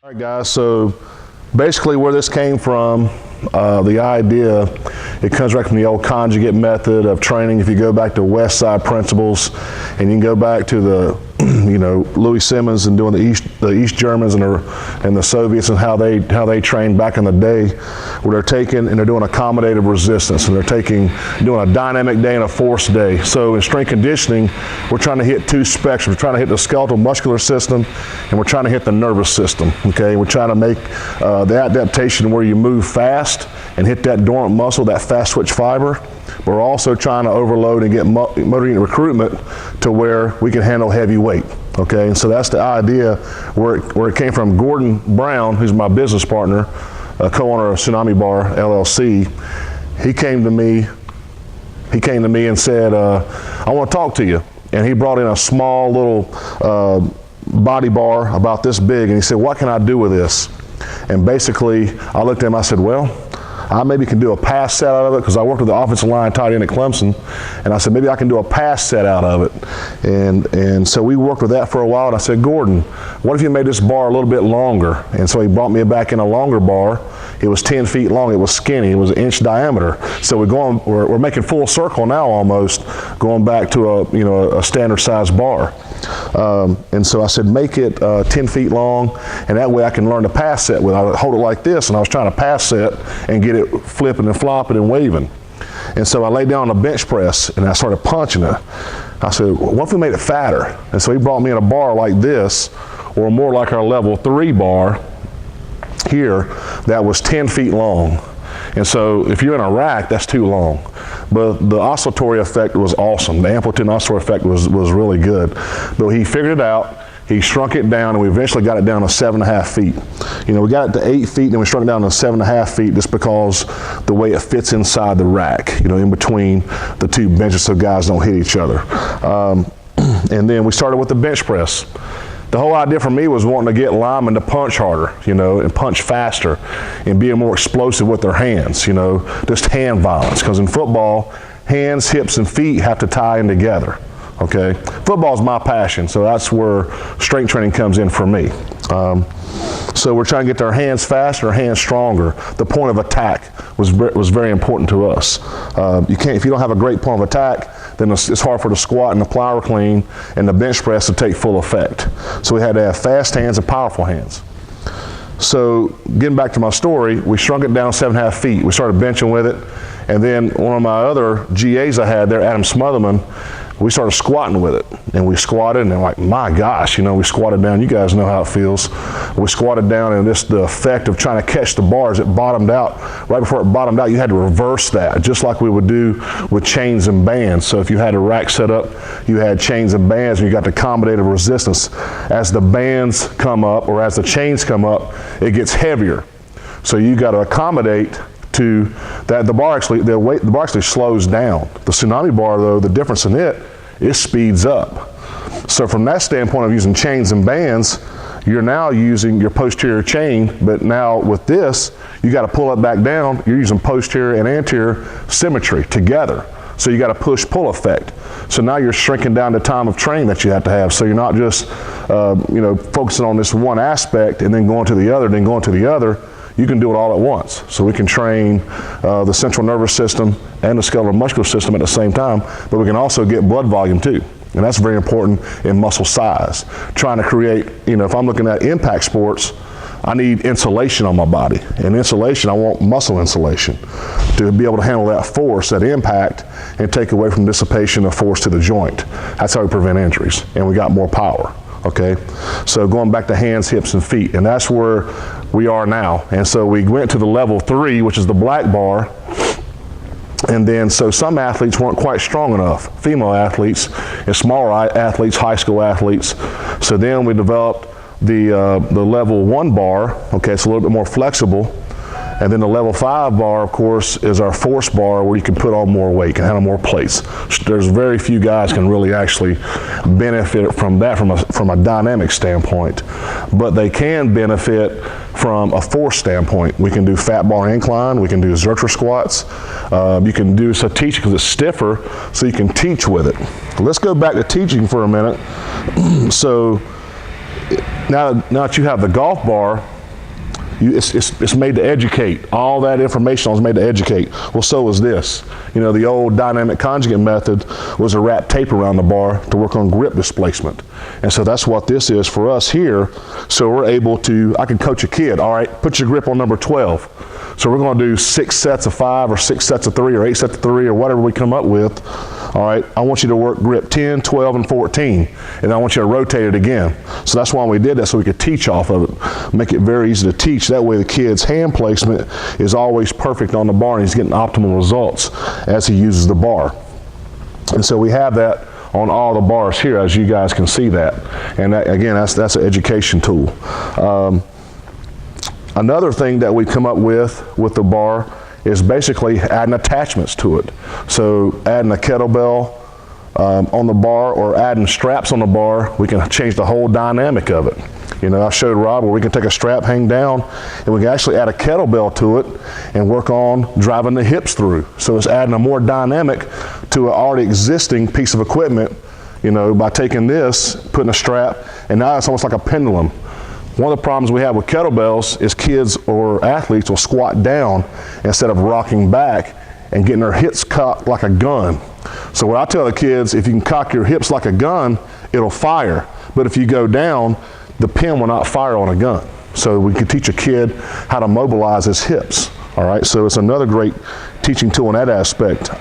All right, guys, so basically where this came from, the idea, it comes right from the old conjugate method of training. If you go back to West Side principles, and you can go back to the, Louis Simmons and doing the East Germans and the Soviets and how they trained back in the day, where they're taking and they're doing accommodative resistance, and they're doing a dynamic day and a force day. So in strength conditioning, we're trying to hit two spectrums. We're trying to hit the skeletal muscular system, and we're trying to hit the nervous system. Okay, we're trying to make the adaptation where you move fast and hit that dormant muscle, that fast twitch fiber. We're also trying to overload and get motor unit recruitment to where we can handle heavy weight. Okay, and so that's the idea where it came from. Gordon Brown, who's my business partner, co-owner of Tsunami Bar LLC, he came to me and said, I want to talk to you. And he brought in a small little body bar about this big, and he said, what can I do with this? And basically, I looked at him, I said, well, I maybe can do a pass set out of it, because I worked with the offensive line tight end at Clemson, and I said maybe I can do a pass set out of it. And so we worked with that for a while, and I said, Gordon, what if you made this bar a little bit longer? And so he brought me back in a longer bar. It was 10 feet long, it was skinny, it was an inch diameter. So we're making full circle now almost, going back to a standard size bar. And so I said, make it 10 feet long, and that way I can learn to pass set with it. I would hold it like this, and I was trying to pass set and get it flipping and flopping and waving. And so I laid down on a bench press, and I started punching it. I said, what if we made it fatter? And so he brought me in a bar like this, or more like our level 3 bar here, that was 10 feet long. And so if you're in a rack, that's too long. But the oscillatory effect was awesome. The amplitude and oscillatory effect was really good. But he figured it out. He shrunk it down, and we eventually got it down to 7.5 feet. We got it to 8 feet, and then we shrunk it down to 7.5 feet just because the way it fits inside the rack, in between the two benches so guys don't hit each other. And then we started with the bench press. The whole idea for me was wanting to get linemen to punch harder, and punch faster and being more explosive with their hands, just hand violence. Because in football, hands, hips, and feet have to tie in together. Okay, football is my passion, so that's where strength training comes in for me. So we're trying to get their hands faster, hands stronger. The point of attack was very important to us. If you don't have a great point of attack, then it's hard for the squat and the plyover clean and the bench press to take full effect. So we had to have fast hands and powerful hands. So getting back to my story, we shrunk it down 7.5 feet. We started benching with it, and then one of my other GAs I had there, Adam Smotherman, we started squatting with it, and we squatted, and like, my gosh, we squatted down. You guys know how it feels. We squatted down, and the effect of trying to catch the bars, it bottomed out. Right before it bottomed out, you had to reverse that, just like we would do with chains and bands. So if you had a rack set up, you had chains and bands, and you got the accommodative resistance. As the bands come up, or as the chains come up, it gets heavier. So you got to accommodate to that. The bar actually slows down. The Tsunami Bar, though, the difference in it speeds up. So from that standpoint of using chains and bands, you're now using your posterior chain, but now with this, you got to pull it back down. You're using posterior and anterior symmetry together. So you got a push-pull effect. So now you're shrinking down the time of training that you have to have. So you're not just focusing on this one aspect and then going to the other, then going to the other. You can do it all at once. So we can train the central nervous system and the skeletal muscular system at the same time, but we can also get blood volume too. And that's very important in muscle size. Trying to create, if I'm looking at impact sports, I need insulation on my body. And insulation, I want muscle insulation to be able to handle that force, that impact, and take away from dissipation of force to the joint. That's how we prevent injuries, and we got more power. Okay, so going back to hands, hips, and feet, and that's where we are now. And so we went to the level 3, which is the black bar, and then so some athletes weren't quite strong enough, female athletes and smaller athletes, high school athletes. So then we developed the level 1 bar. Okay, it's a little bit more flexible. And then the level 5 bar, of course, is our force bar where you can put on more weight, can handle more plates. There's very few guys can really actually benefit from that from a dynamic standpoint, but they can benefit from a force standpoint. We can do fat bar incline, we can do Zercher squats, you can do so teach because it's stiffer, so you can teach with it. Let's go back to teaching for a minute. So now that you have the golf bar, It's made to educate. All that information is made to educate. Well, so is this. You know, the old dynamic conjugate method was to wrap tape around the bar to work on grip displacement. And so that's what this is for us here. So we're able to, I can coach a kid, all right, put your grip on number 12. So we're going to do 6 sets of 5 or 6 sets of 3 or 8 sets of 3 or whatever we come up with. All right, I want you to work grip 10, 12, and 14, and I want you to rotate it again. So that's why we did that, so we could teach off of it, make it very easy to teach. That way the kid's hand placement is always perfect on the bar, and he's getting optimal results as he uses the bar. And so we have that on all the bars here, as you guys can see that. And that, again, that's an education tool. Another thing that we come up with the bar is basically adding attachments to it. So adding a kettlebell on the bar or adding straps on the bar, we can change the whole dynamic of it. You know, I showed Rob where we can take a strap, hang down, and we can actually add a kettlebell to it and work on driving the hips through. So it's adding a more dynamic to an already existing piece of equipment, you know, by taking this, putting a strap, and now it's almost like a pendulum. One of the problems we have with kettlebells is kids or athletes will squat down instead of rocking back and getting their hips cocked like a gun. So what I tell the kids, if you can cock your hips like a gun, it'll fire. But if you go down, the pin will not fire on a gun. So we can teach a kid how to mobilize his hips. All right, so it's another great teaching tool in that aspect.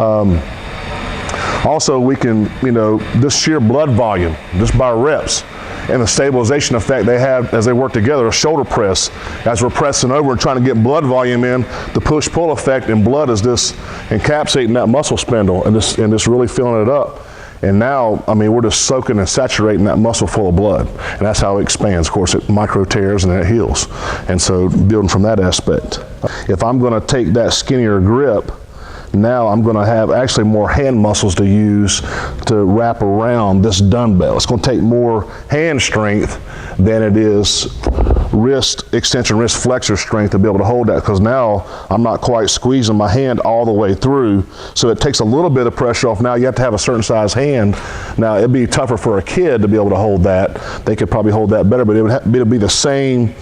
Also, we can, you know, this sheer blood volume, just by reps, and the stabilization effect they have as they work together, a shoulder press, as we're pressing over and trying to get blood volume in, the push-pull effect in blood is this encapsulating that muscle spindle and just really filling it up. And now, I mean, we're just soaking and saturating that muscle full of blood. And that's how it expands. Of course, it micro tears and then it heals. And so building from that aspect. If I'm going to take that skinnier grip, now I'm going to have actually more hand muscles to use to wrap around this dumbbell. It's going to take more hand strength than it is wrist extension, wrist flexor strength to be able to hold that, because now I'm not quite squeezing my hand all the way through. So it takes a little bit of pressure off. Now you have to have a certain size hand. Now it'd be tougher for a kid to be able to hold that. They could probably hold that better, but it would be the same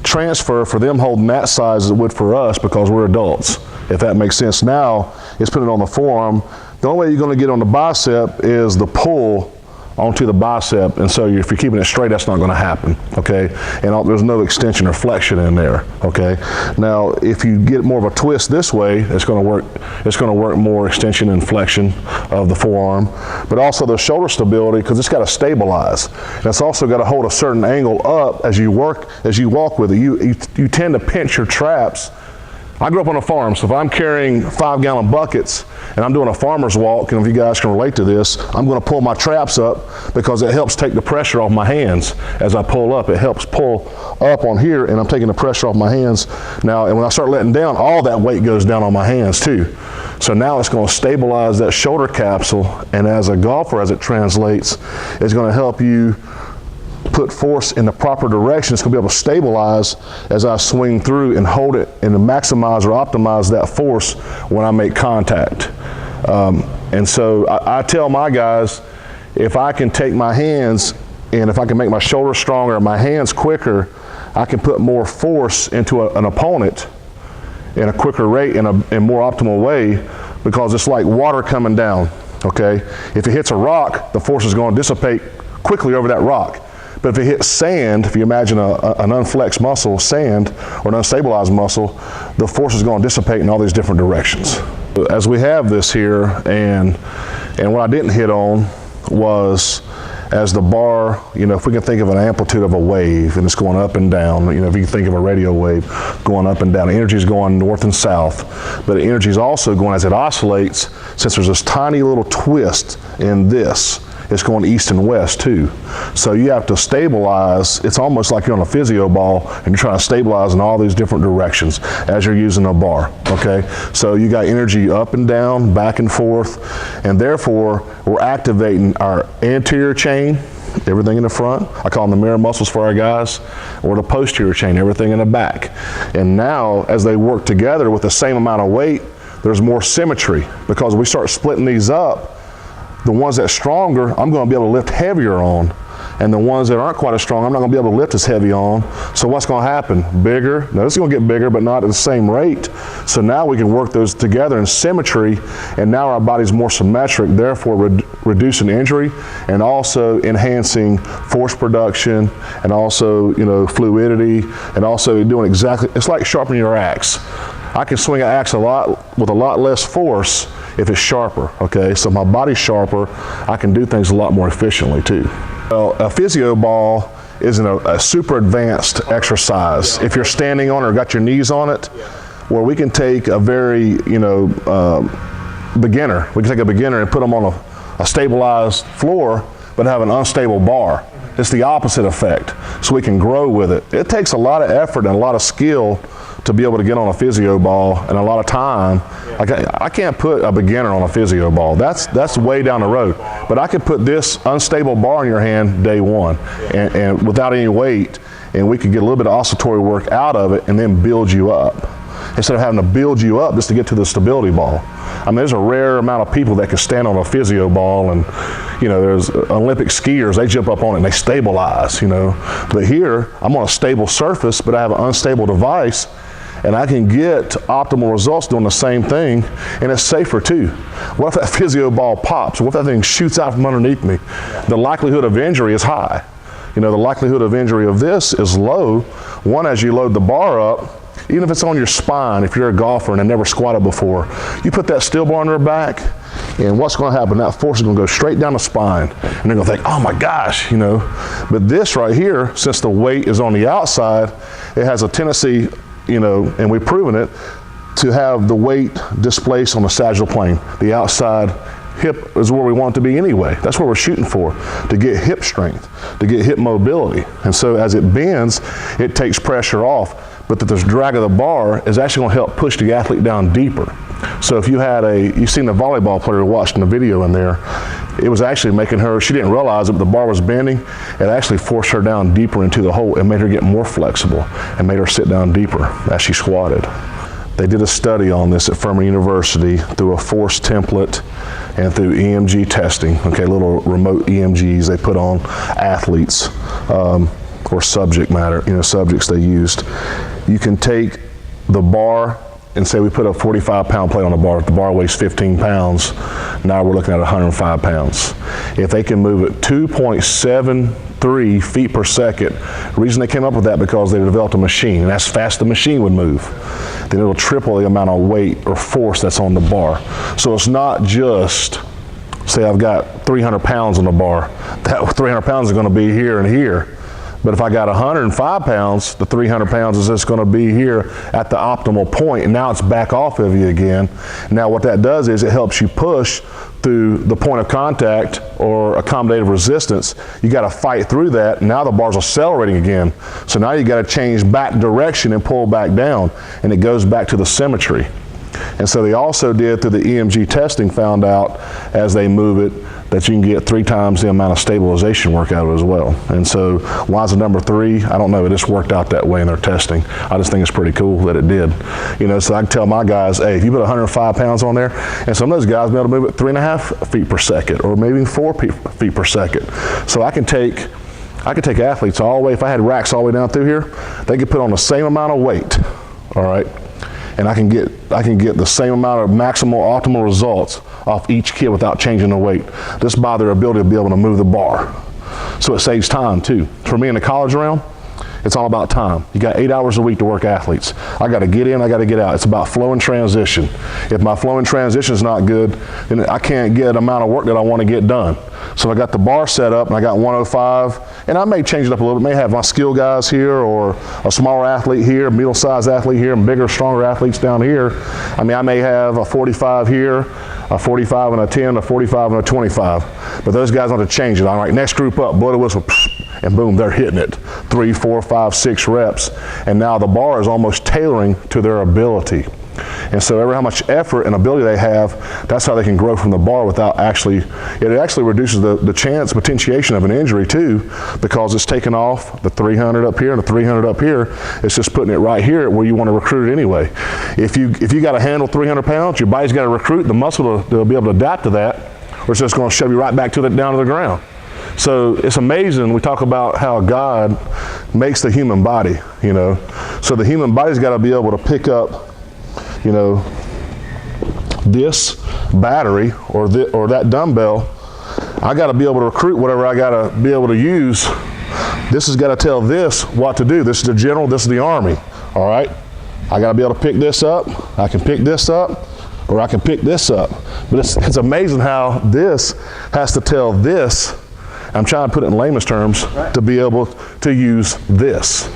transfer for them holding that size as it would for us, because we're adults, if that makes sense. Now it's putting it on the forearm. The only way you're going to get on the bicep is the pull onto the bicep, and so if you're keeping it straight, that's not going to happen, okay? And there's no extension or flexion in there, okay? Now, if you get more of a twist this way, it's going to work. It's going to work more extension and flexion of the forearm, but also the shoulder stability, because it's got to stabilize. And it's also got to hold a certain angle up as you walk with it. You tend to pinch your traps. I grew up on a farm, so if I'm carrying 5-gallon buckets and I'm doing a farmer's walk, and if you guys can relate to this, I'm going to pull my traps up because it helps take the pressure off my hands as I pull up. It helps pull up on here, and I'm taking the pressure off my hands now. And when I start letting down, all that weight goes down on my hands too. So now it's going to stabilize that shoulder capsule, and as a golfer, as it translates, it's going to help you put force in the proper direction. It's going to be able to stabilize as I swing through and hold it and to maximize or optimize that force when I make contact. And so I tell my guys, if I can take my hands and if I can make my shoulders stronger and my hands quicker, I can put more force into an opponent in a quicker rate, in a more optimal way, because it's like water coming down, okay? If it hits a rock, the force is going to dissipate quickly over that rock. But if it hits sand, if you imagine an unflexed muscle, sand, or an unstabilized muscle, the force is going to dissipate in all these different directions. As we have this here, and what I didn't hit on was, as the bar, you know, if we can think of an amplitude of a wave and it's going up and down, you know, if you can think of a radio wave going up and down, the energy is going north and south, but the energy is also going as it oscillates, since there's this tiny little twist in this. It's going east and west too. So you have to stabilize. It's almost like you're on a physio ball and you're trying to stabilize in all these different directions as you're using a bar, okay? So you got energy up and down, back and forth, and therefore we're activating our anterior chain, everything in the front. I call them the mirror muscles for our guys, or the posterior chain, everything in the back. And now as they work together with the same amount of weight, there's more symmetry, because we start splitting these up. The ones that's stronger, I'm going to be able to lift heavier on, and the ones that aren't quite as strong, I'm not gonna be able to lift as heavy on. So what's gonna happen? Bigger, now this is gonna get bigger, but not at the same rate. So now we can work those together in symmetry, and now our body's more symmetric, therefore reducing injury, and also enhancing force production, and also, you know, fluidity, and also doing exactly, it's like sharpening your axe. I can swing an axe with a lot less force if it's sharper, okay? So my body's sharper, I can do things a lot more efficiently too. Well, a physio ball isn't a super advanced exercise. If you're standing on it or got your knees on it, where we can take a very, you know, beginner, we can take a beginner and put them on a stabilized floor, but have an unstable bar. It's the opposite effect, so we can grow with it. It takes a lot of effort and a lot of skill to be able to get on a physio ball, and a lot of time. Like I can't put a beginner on a physio ball. That's way down the road. But I could put this unstable bar in your hand day one, and without any weight, and we could get a little bit of oscillatory work out of it, and then build you up, instead of having to build you up just to get to the stability ball. I mean, there's a rare amount of people that can stand on a physio ball, and you know, there's Olympic skiers, they jump up on it and they stabilize, you know. But here, I'm on a stable surface, but I have an unstable device, and I can get optimal results doing the same thing, and it's safer too. What if that physio ball pops? What if that thing shoots out from underneath me? The likelihood of injury is high. You know, the likelihood of injury of this is low. One, as you load the bar up, even if it's on your spine, if you're a golfer and have never squatted before, you put that still bar on their back, and what's going to happen? That force is going to go straight down the spine, and they're going to think, oh my gosh, you know. But this right here, since the weight is on the outside, it has a tendency, you know, and we've proven it, to have the weight displaced on the sagittal plane. The outside hip is where we want it to be anyway. That's what we're shooting for, to get hip strength, to get hip mobility. And so as it bends, it takes pressure off, but that this drag of the bar is actually going to help push the athlete down deeper. So if you had you've seen the volleyball player watching the video in there, it was actually making her, she didn't realize it, but the bar was bending. It actually forced her down deeper into the hole and made her get more flexible and made her sit down deeper as she squatted. They did a study on this at Furman University through a force template and through EMG testing, okay, little remote EMGs they put on athletes or subject matter, you know, subjects they used. You can take the bar and say we put a 45-pound plate on the bar. If the bar weighs 15 pounds, now we're looking at 105 pounds. If they can move it 2.73 feet per second, the reason they came up with that because they developed a machine, and that's fast the machine would move. Then it'll triple the amount of weight or force that's on the bar. So it's not just, say I've got 300 pounds on the bar, that 300 pounds is going to be here and here. But if I got 105 pounds, the 300 pounds is just going to be here at the optimal point, and now it's back off of you again. Now what that does is it helps you push through the point of contact or accommodative resistance. You got to fight through that. Now the bar's accelerating again. So now you got to change back direction and pull back down, and it goes back to the symmetry. And so they also did, through the EMG testing, found out as they move it that you can get 3 times the amount of stabilization work out of it as well. And so why is it number 3? I don't know, it just worked out that way in their testing. I just think it's pretty cool that it did. You know, so I can tell my guys, hey, if you put 105 pounds on there, and some of those guys be able to move it 3.5 feet per second, or maybe 4 feet per second. So I can take athletes all the way, if I had racks all the way down through here, they could put on the same amount of weight, all right? And I can get the same amount of maximal optimal results off each kid without changing the weight, just by their ability to be able to move the bar. So it saves time too. For me in the college realm, it's all about time. You got 8 hours a week to work athletes. I got to get in, I got to get out. It's about flow and transition. If my flow and transition is not good, then I can't get the amount of work that I want to get done. So I got the bar set up and I got 105, and I may change it up a little bit. May have my skill guys here, or a smaller athlete here, a middle-sized athlete here, and bigger, stronger athletes down here. I mean, I may have a 45 here, a 45 and a 10, a 45 and a 25. But those guys want to change it. All right, next group up, blow the whistle, and boom, they're hitting it. 3, 4, 5, 6 reps. And now the bar is almost tailoring to their ability. And so every how much effort and ability they have, that's how they can grow from the bar without actually, it actually reduces the chance, potentiation of an injury too, because it's taking off the 300 up here and the 300 up here. It's just putting it right here where you want to recruit it anyway. If you got to handle 300 pounds, your body's got to recruit the muscle to be able to adapt to that, or it's just going to shove you right back down to the ground. So it's amazing. We talk about how God makes the human body, you know. So the human body's got to be able to pick up, you know, this battery or that dumbbell. I got to be able to recruit whatever I got to be able to use. This has got to tell this what to do. This is the general, this is the army, all right? I got to be able to pick this up. I can pick this up, or I can pick this up. But it's amazing how this has to tell this. I'm trying to put it in layman's terms, to be able to use this.